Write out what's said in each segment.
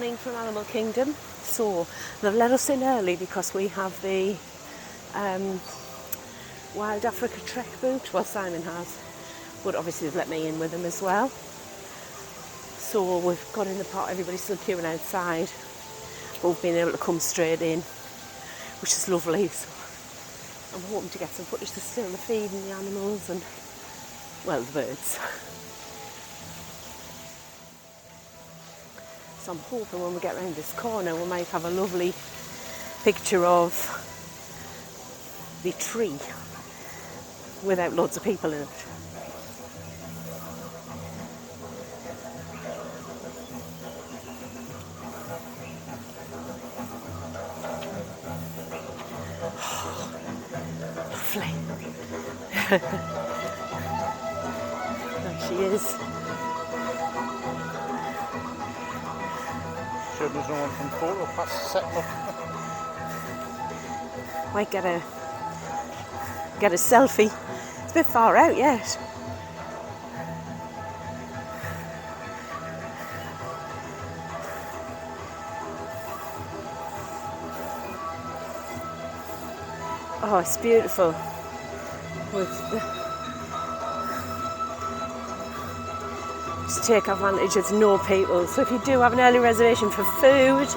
morning from Animal Kingdom. So they've let us in early because we have the Wild Africa Trek boot. Well, Simon has, but obviously they've let me in with them as well. So we've got in the park, everybody's still queuing outside, but we've been able to come straight in, which is lovely. So I'm hoping to get some footage to still the feeding the animals and, well, the birds. So I'm hoping when we get round this corner we might have a lovely picture of the tree without loads of people in it. Lovely. There she is. Sure there's no one from photo pass setting up. Might get a selfie. It's a bit far out yet. Oh, it's beautiful. Just take advantage, there's no people. So if you do have an early reservation for food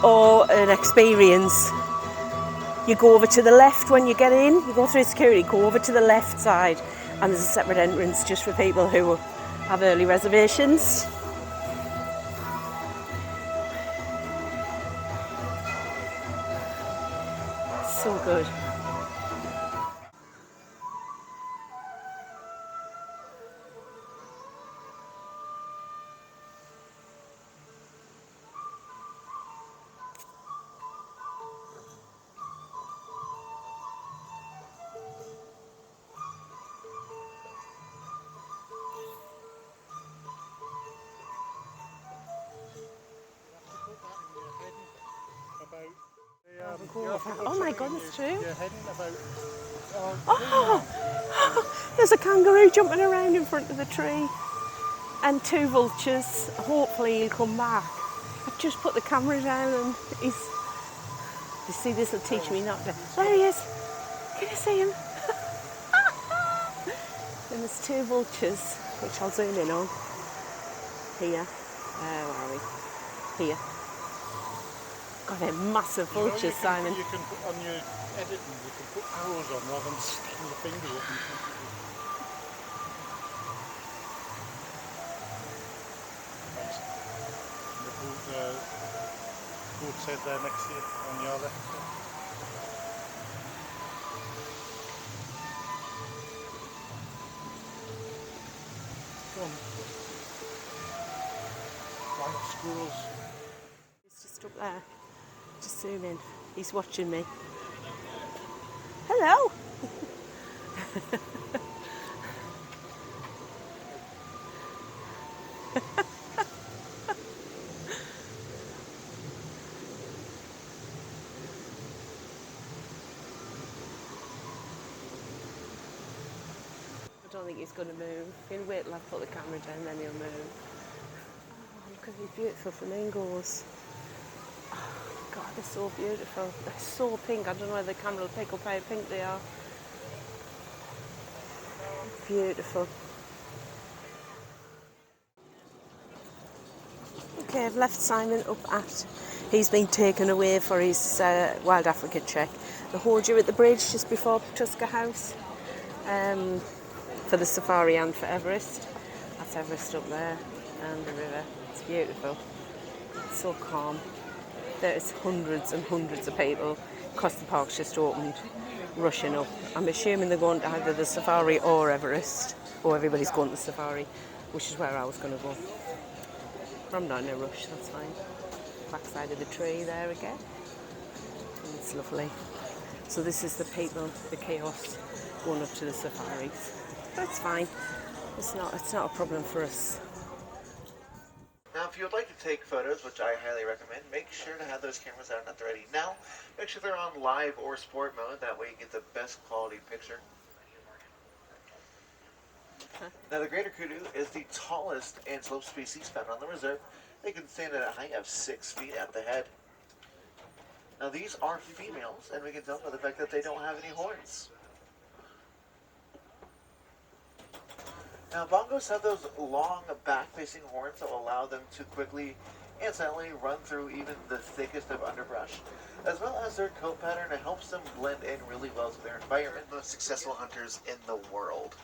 or an experience, you go over to the left when you get in, you go through security, go over to the left side, and there's a separate entrance just for people who have early reservations. So good. Oh my goodness, true. Oh, there's a kangaroo jumping around in front of the tree. And 2 vultures. Hopefully he'll come back. I've just put the camera down and he's... You see, this will teach me not to... There he is. Can you see him? And there's 2 vultures, which I'll zoom in on. Here. Where are we? Here. God, they're massive vultures, Simon. You can put on your editing, you can put arrows on rather than sticking your finger up. The boat's head there next to you on your left. White squirrels. He's just up there. Just zoom in. He's watching me. Hello. I don't think he's going to move. He'll wait till I put the camera down, then he'll move. Oh, look at these beautiful flamingos. Oh, God, they're so beautiful. They're so pink. I don't know whether the camera will pick up how pink they are. Beautiful. Okay, I've left Simon up at... He's been taken away for his Wild Africa check. They hold you at the bridge just before Tusker House. For the safari and for Everest. That's Everest up there, and the river. It's beautiful. It's so calm. There's hundreds and hundreds of people because the park's just opened, rushing up. I'm assuming they're going to either the safari or Everest, or everybody's going to the safari, which is where I was going to go. But I'm not in a rush, that's fine. Backside of the tree there again. And it's lovely. So this is the people, the chaos, going up to the safaris. That's fine. It's not a problem for us. Now, if you would like to take photos, which I highly recommend, make sure to have those cameras out at the ready. Now, make sure they're on live or sport mode. That way you get the best quality picture. Now, the greater kudu is the tallest antelope species found on the reserve. They can stand at a height of 6 feet at the head. Now these are females, and we can tell by the fact that they don't have any horns. Now bongos have those long back-facing horns that will allow them to quickly and silently run through even the thickest of underbrush, as well as their coat pattern. It helps them blend in really well to their environment. Most successful hunters in the world.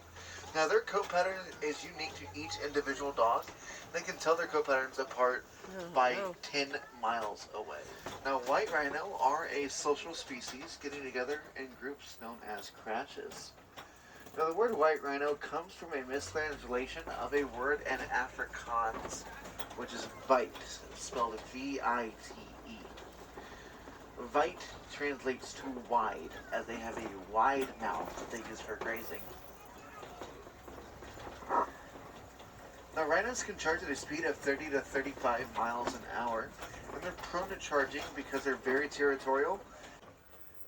Now their coat pattern is unique to each individual dog. They can tell their coat patterns apart by 10 miles away. Now white rhino are a social species getting together in groups known as crashes. Now the word white rhino comes from a mistranslation of a word in Afrikaans, which is vite, spelled V-I-T-E. Vite translates to wide, as they have a wide mouth that they use for grazing. Now rhinos can charge at a speed of 30 to 35 miles an hour, and they're prone to charging because they're very territorial.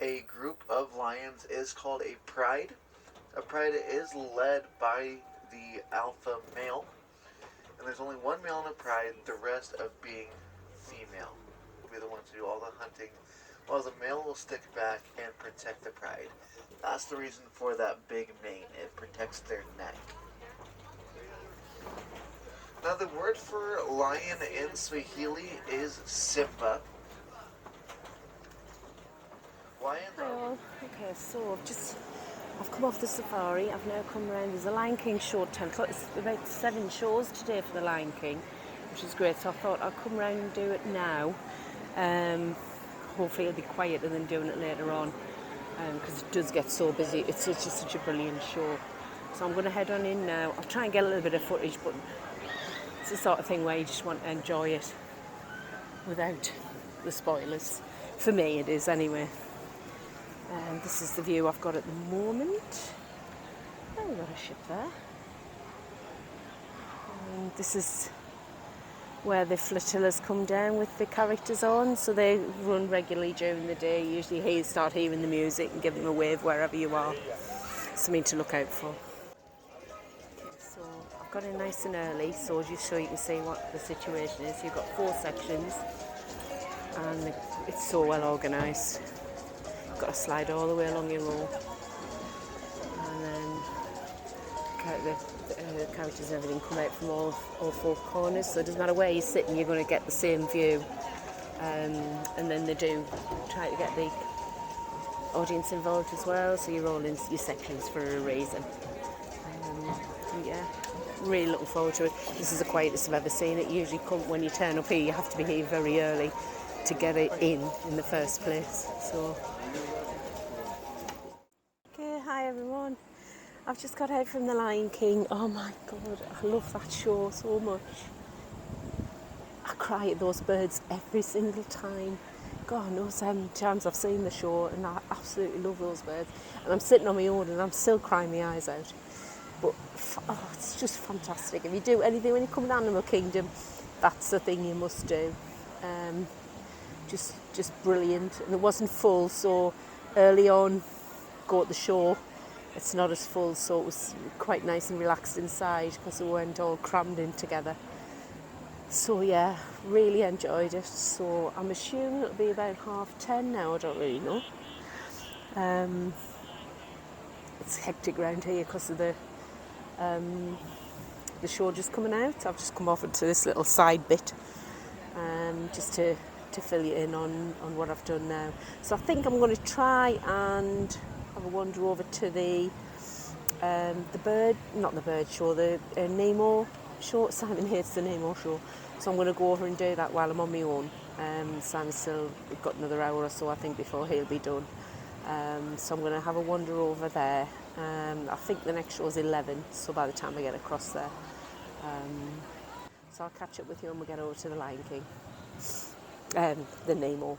A group of lions is called a pride. A pride is led by the alpha male, and there's only one male in a pride, the rest of being female. Will be the ones who do all the hunting, while the male will stick back and protect the pride. That's the reason for that big mane. It protects their neck. Now the word for lion in Swahili is Simba. Lions Hi all. Okay, so I've come off the safari. I've now come around. There's a Lion King show at 10 o'clock. It's about 7 shows today for the Lion King, which is great. So I thought I'd come around and do it now. Hopefully it'll be quieter than doing it later on, because it does get so busy. It's just such a brilliant show. So I'm going to head on in now. I'll try and get a little bit of footage, but it's the sort of thing where you just want to enjoy it without the spoilers. For me it is anyway. And this is the view I've got at the moment. Oh, we've got a ship there. And this is where the flotillas come down with the characters on. So they run regularly during the day. Usually you start hearing the music and give them a wave wherever you are. Something to look out for. Okay, so I've got in nice and early, so just so you can see what the situation is. You've got 4 sections, and it's so well organised. Got to slide all the way along your row, and then the characters and everything come out from all 4 corners, so it doesn't matter where you're sitting, you're going to get the same view. And then they do try to get the audience involved as well, so you're all in your sections for a reason. Yeah, really looking forward to it. This is the quietest I've ever seen it. Usually when you turn up here, you have to be here very early to get it in the first place. So hi everyone, I've just got out from the Lion King. Oh my god, I love that show so much. I cry at those birds every single time. God knows how many times I've seen the show, and I absolutely love those birds. And I'm sitting on my own and I'm still crying my eyes out. But it's just fantastic. If you do anything when you come to Animal Kingdom, that's the thing you must do. Just brilliant. And it wasn't full, so early on, go at the show, it's not as full, so it was quite nice and relaxed inside because we weren't all crammed in together. So yeah, really enjoyed it. So I'm assuming it'll be about 10:30 now, I don't really know. It's hectic around here because of the show just coming out. I've just come off into this little side bit just to fill you in on what I've done now. So I think I'm going to try and have a wander over to the bird show, the Nemo show. Simon hates the Nemo show, so I'm going to go over and do that while I'm on my own. Simon's still got another hour or so, I think, before he'll be done. So I'm going to have a wander over there. I think the next show is 11, so by the time I get across there, so I'll catch up with you when we get over to the Lion King, the Nemo.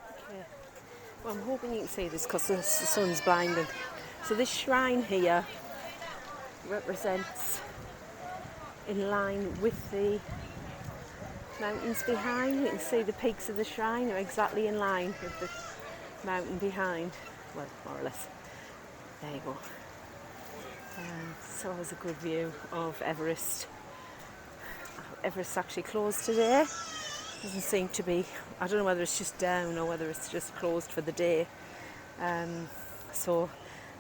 Okay. Well, I'm hoping you can see this because the sun's blinding. So this shrine here represents, in line with the mountains behind. You can see the peaks of the shrine are exactly in line with the mountain behind. Well, more or less. There you go. So it was a good view of Everest. Everest's actually closed today. Doesn't seem to be, I don't know whether it's just down or whether it's just closed for the day. So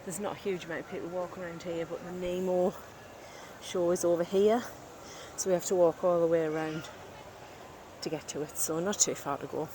there's not a huge amount of people walking around here, but the Nemo show is over here. So we have to walk all the way around to get to it, so not too far to go.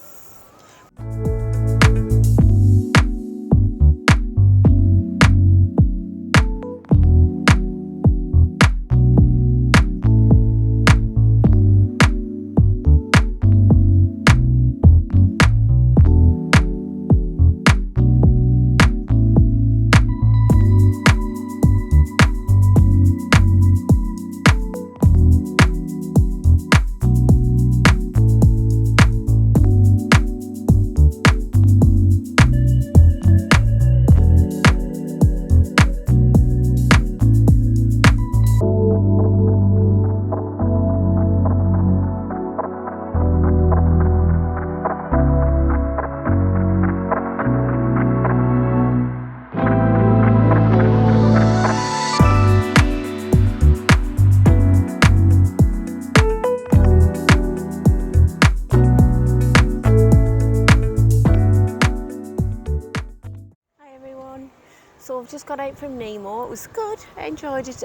So I've just got out from Nemo. It was good. I enjoyed it.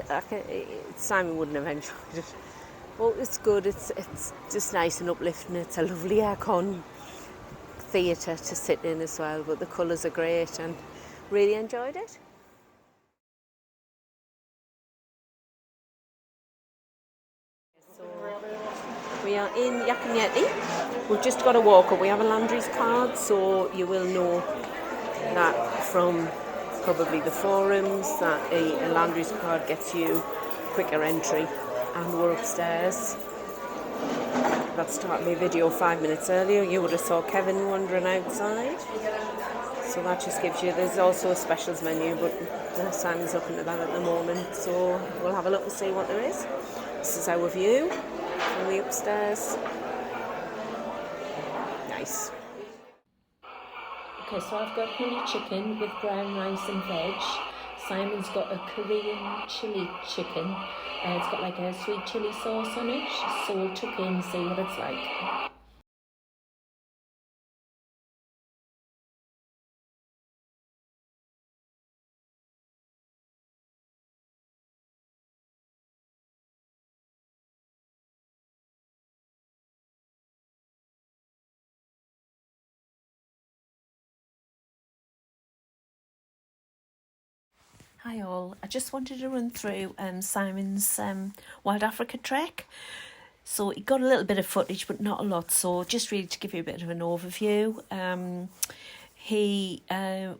Simon wouldn't have enjoyed it. But it's good. It's just nice and uplifting. It's a lovely aircon theatre to sit in as well. But the colours are great and really enjoyed it. So we are in Yak and Yeti. We've just got a walker. We have a Landry's card, so you will know that from probably the forums that a Landry's card gets you quicker entry, and we're upstairs. That started my video 5 minutes earlier. You would have saw Kevin wandering outside, so that just gives you, there's also a specials menu, but Simon's looking at that at the moment, so we'll have a look and see what there is. This is our view from the upstairs. Nice. Okay, so I've got honey chicken with brown rice and veg. Simon's got a Korean chili chicken. It's got like a sweet chili sauce on it, so we'll tuck in and see what it's like. Hi all, I just wanted to run through Simon's Wild Africa trek. So he got a little bit of footage but not a lot, so just really to give you a bit of an overview. He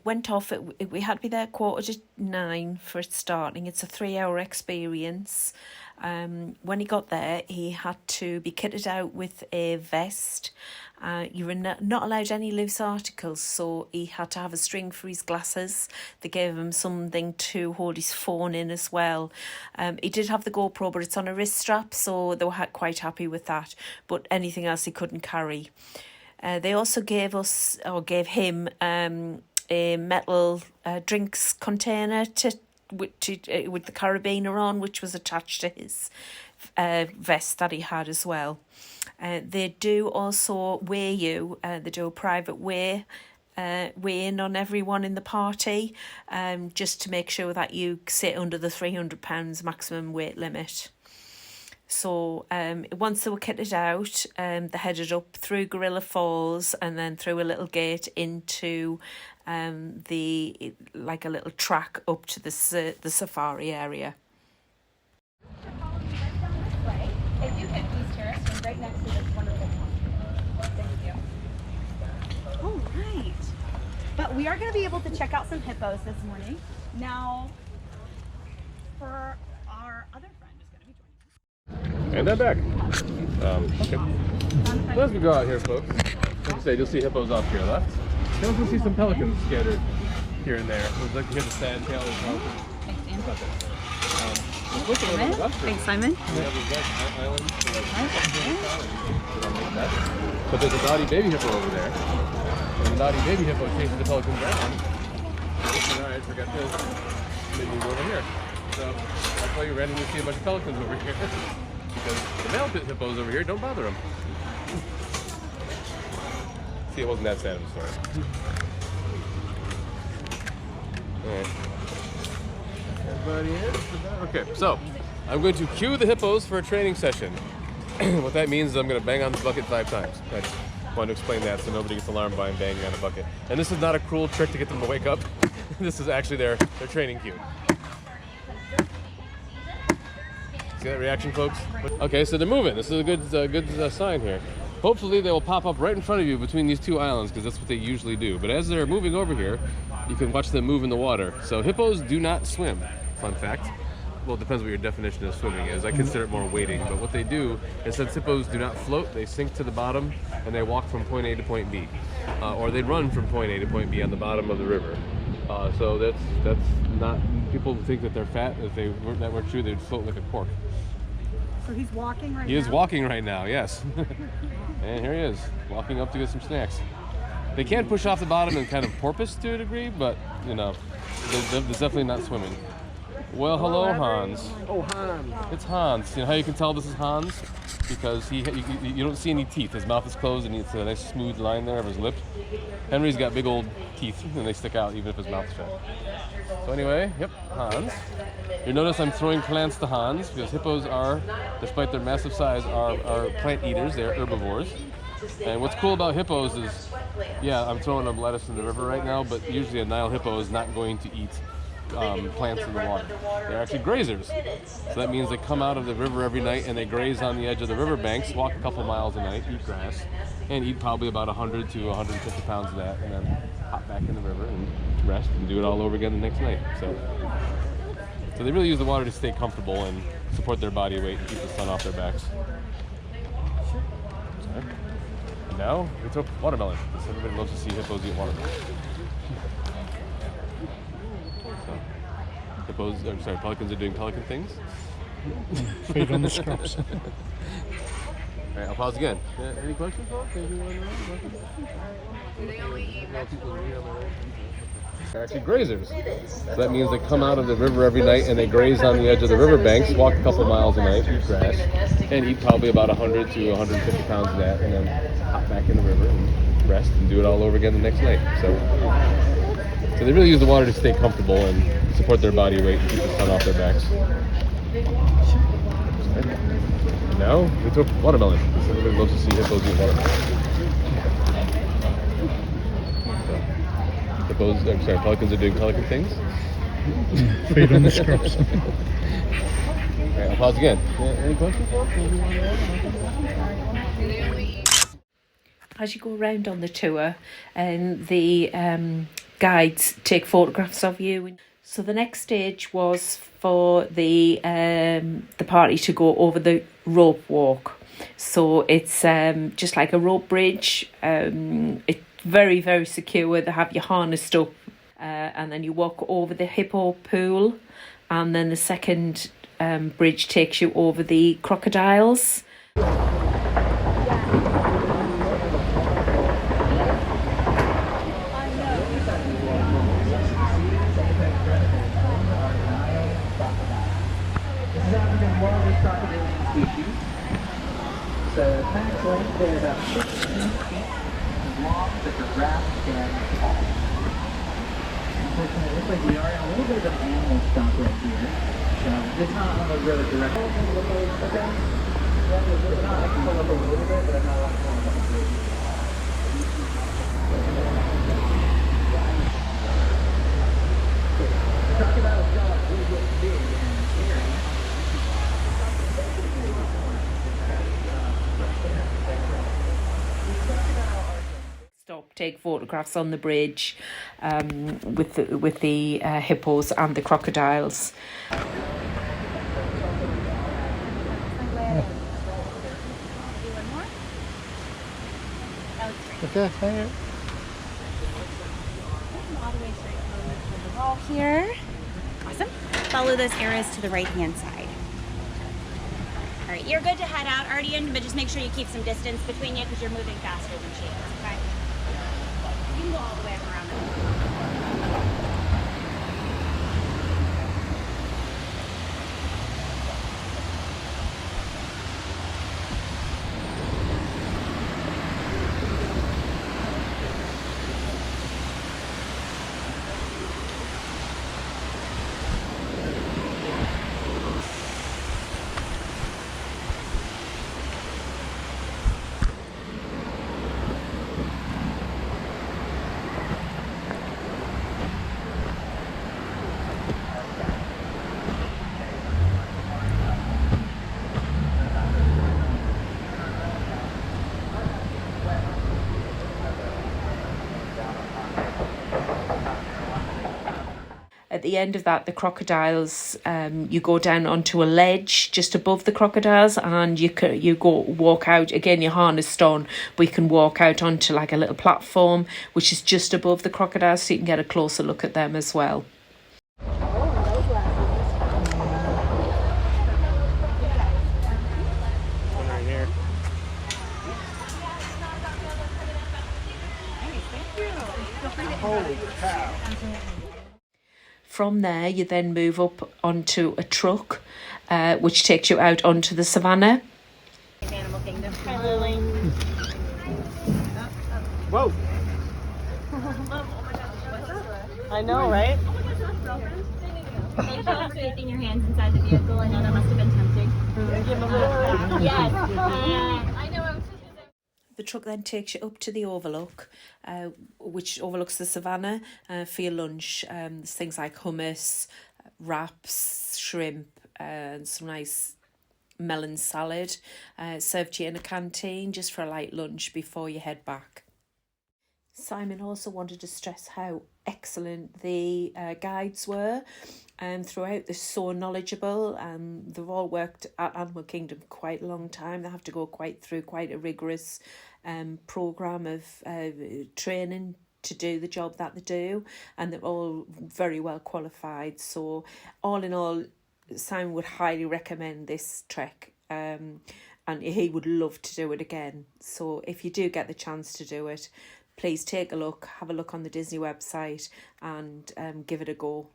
went off, we had to be there 9:15 for it starting. It's a 3-hour experience. When he got there, he had to be kitted out with a vest. You were not allowed any loose articles, so he had to have a string for his glasses. They gave him something to hold his phone in as well. He did have the GoPro, but it's on a wrist strap, so they were quite happy with that. But anything else he couldn't carry. They also gave him a metal drinks container with the carabiner on, which was attached to his vest that he had as well. They do also weigh you. They do a private weigh in on everyone in the party, just to make sure that you sit under the 300 pounds maximum weight limit. So once they were kitted out, they headed up through Gorilla Falls and then through a little gate into a little track up to the safari area. If you could please turn us right next to this wonderful pond. Thank you. All right. But we are going to be able to check out some hippos this morning. Now, for our other friend who's going to be joining us. And I'm back. Okay. So as we go out here, folks, like I said, you'll see hippos off to your left. You'll also see some pelicans scattered here and there. We'd like to hear the sad tale of how. Thanks, Simon. Thanks, Simon. We have a vet island. But there's a naughty baby hippo over there. And the naughty baby hippo chases the pelicans down. Alright, forget this. Maybe we go over here. So that's why you randomly see a bunch of pelicans over here. because the male hippos over here don't bother them. See, it wasn't that sad of a story. Alright. Everybody in? Okay, so I'm going to cue the hippos for a training session. What that means is I'm going to bang on the bucket 5 times. I just wanted to explain that so nobody gets alarmed by banging on a bucket. And this is not a cruel trick to get them to wake up. This is actually their training cue. See that reaction, folks? Okay, so they're moving. This is a good sign here. Hopefully they will pop up right in front of you between these 2 islands, because that's what they usually do. But as they're moving over here, you can watch them move in the water. So hippos do not swim, fun fact. Well, it depends what your definition of swimming is. I consider it more wading, but what they do is, since hippos do not float, they sink to the bottom and they walk from point A to point B. Or they run from point A to point B on the bottom of the river. So that's not, people think that they're fat. If that were true, they'd float like a cork. So he's walking right now? He is walking right now, yes. And here he is, walking up to get some snacks. They can push off the bottom and kind of porpoise to a degree, but, you know, they're definitely not swimming. Well, hello, Hans. Oh, Hans. It's Hans. You know how you can tell this is Hans? Because you don't see any teeth. His mouth is closed and it's a nice smooth line there of his lip. Henry's got big old teeth and they stick out even if his mouth's shut. So anyway, yep, Hans. You'll notice I'm throwing plants to Hans because hippos are, despite their massive size, are plant eaters. They're herbivores. And what's cool about hippos is, yeah, I'm throwing them lettuce in the river right now, but usually a Nile hippo is not going to eat plants in the water. They're actually grazers. So that means they come out of the river every night and they graze on the edge of the river banks, walk a couple miles a night, eat grass, and eat probably about 100 to 150 pounds of that, and then hop back in the river and rest and do it all over again the next night. So they really use the water to stay comfortable and support their body weight and keep the sun off their backs. Sorry. And now we took watermelon. Because everybody loves to see hippos eat watermelon. Pelicans are doing pelican things. Feed on the scraps. All right, I'll pause again. Any questions, folks? They're actually grazers. So that means they come out of the river every night and they graze on the edge of the river banks, walk a couple miles a night, eat grass, and eat probably about 100 to 150 pounds of that, and then hop back in the river and rest and do it all over again the next night. So they really use the water to stay comfortable and support their body weight and keep the sun off their backs. And now we took watermelon. Because everybody loves to see hippos eat watermelon. Pelicans are doing pelican things. Feed on the scraps. All right, I'll pause again. Any questions, folks? As you go around on the tour, and the guides take photographs of you. So the next stage was for the party to go over the rope walk. So it's just like a rope bridge. It's very, very secure. They have you harnessed up, and then you walk over the hippo pool, and then the second bridge takes you over the crocodiles. The max length is about 16 feet long, but the raft stands tall. Unfortunately, it looks like we are in a little bit of an animal stop right here. So it's not on the road directly. Okay. It's not, I can pull up a little bit, but I'm not allowed to pull up the bridge. Crocodile jaws do get big and scary. Stop, take photographs on the bridge with the hippos and the crocodiles. Okay, hang it. All the way straight to the wall here. Awesome. Follow those arrows to the right-hand side. All right, you're good to head out, Ardian, but just make sure you keep some distance between you because you're moving faster than she is, okay? You can go all the way around. at the end of that, the crocodiles, you go down onto a ledge just above the crocodiles, and you walk out. Again, you're harnessed on, but you can walk out onto like a little platform which is just above the crocodiles, so you can get a closer look at them as well. One right here. Holy cow. From there, you then move up onto a truck, which takes you out onto the Savannah. Animal Kingdom. Whoa. I know, right? Thank you for taking your hands inside the vehicle. I know that must have been tempting. Yes. I know. The truck then takes you up to the overlook, which overlooks the Savannah, for your lunch. There's things like hummus, wraps, shrimp, and some nice melon salad served to you in a canteen just for a light lunch before you head back. Simon also wanted to stress how excellent the guides were throughout. They're so knowledgeable, and they've all worked at Animal Kingdom quite a long time. They have to go through quite a rigorous programme of training to do the job that they do, and they're all very well qualified. So all in all, Simon would highly recommend this trek, and he would love to do it again. So if you do get the chance to do it, please take a look, have a look on the Disney website, and give it a go.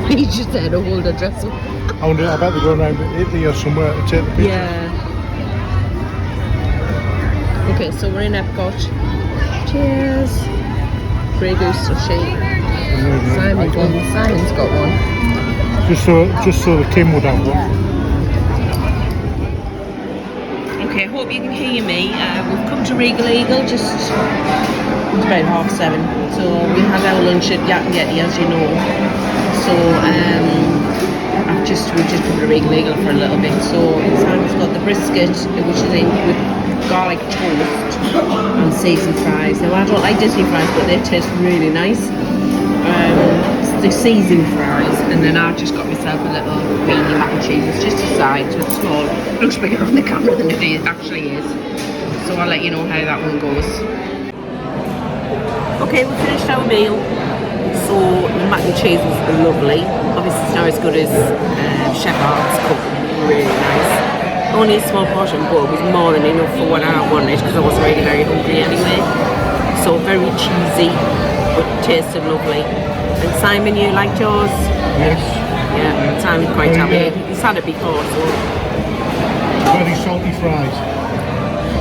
He just had to hold a dress up. I bet they're going around Italy or somewhere to take the picture. Yeah. Okay, so we're in Epcot. Cheers. Grey Goose sushi. Simon's got one. Just so the Kim would have one. Okay, hope you can hear me. We've come to Regal Eagle it's about 7:30. So we had our lunch at Yak and Yeti, as you know. So we've just come to Regal Eagle for a little bit. So Simon's got the brisket, which is in with garlic toast and seasoned fries. Now I don't like Disney fries, but they taste really nice. The seasoned fries, and then I've just got myself a little weenie mac and cheese. It's just a side, so it's small. It looks bigger on the camera than it actually is. So I'll let you know how that one goes. Okay, we finished our meal. So the mac and cheese was lovely. Obviously it's not as good as Chef Art's cooked. Really nice. Only a small portion, but it was more than enough for what I wanted because I was really very hungry anyway. So very cheesy, but tasted lovely. And Simon, you liked yours? Yes. Yeah, Simon's quite happy. He's had it before, so. Very salty fries.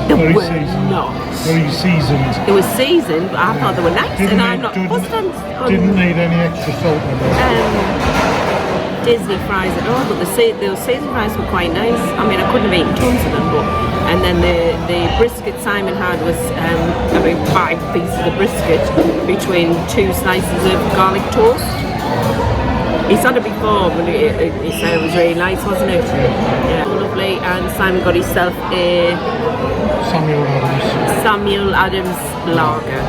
They Very were seasoned. not. Very seasoned. They were seasoned, but I thought they were nice, and I'm not fussed on Didn't need any extra salt in them. Disney fries at all, but the seasoned fries were quite nice. I mean, I couldn't have eaten tons of them, and then the brisket Simon had was about 5 pieces of brisket between 2 slices of garlic toast. He's had it before, but he said it was really nice, wasn't it? Yeah, lovely. And Simon got himself a Samuel Adams lager.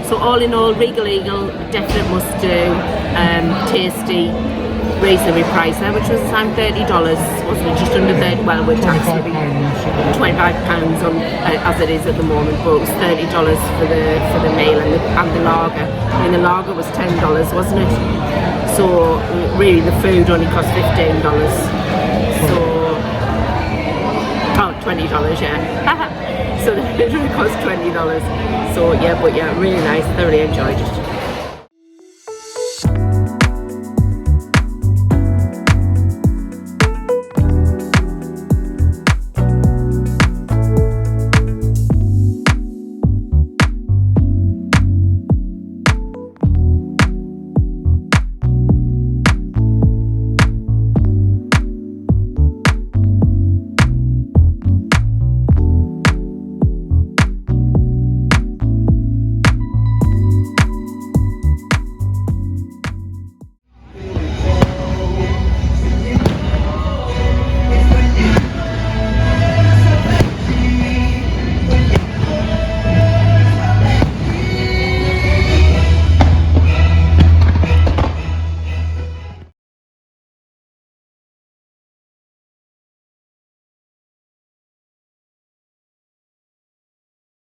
So all in all, Regal Eagle, definite must do. Tasty, reasonably priced there, which was the time $30, wasn't it? Just under 30. Well, with tax, it'll be £25 on as it is at the moment, but it was $30 for the meal and the lager. I mean, the lager was $10, wasn't it? So really, the food only cost $15. So $20, yeah. So the food only cost $20. So yeah, but yeah, really nice. Thoroughly enjoyed it.